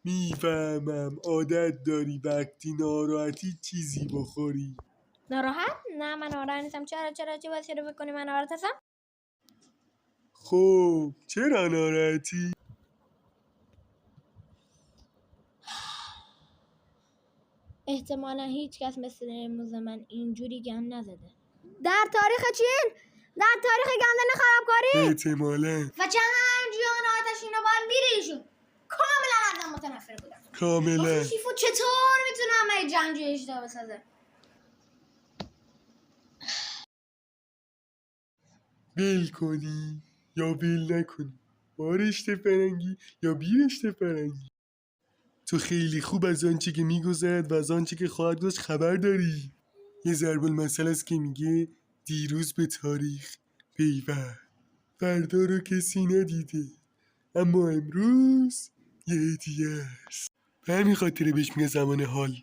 میفهمم عادت داری وقتی ناراحتی چیزی بخوری. ناراحت؟ نه من ناراحت نیستم. چرا چی باید شروع بکنی من ناراحت هستم؟ خب چرا ناراحتی؟ احتمالا هیچ کس مثل امروز من اینجوری گند نزده. در تاریخ چین؟ در تاریخ گندن خرابکاری؟ احتمالا. و جهانجویان آتش اینا باید میره ایشون. کاملا ازم متنفر بودم. کاملا. شیفو چطور میتونه همه جنگجوی اشتباه بسازه؟ ول کنی یا ول نکنی، با رشته فرنگی یا بی رشته فرنگی، تو خیلی خوب از آنچه که میگذرد و از آنچه که خواهد گذشت خبر داری. یه ضرب المثل است که میگه دیروز به تاریخ پیوند، فردا رو کسی ندیده اما امروز یه هدیه است. به همین خاطره بهش میگه زمان حال.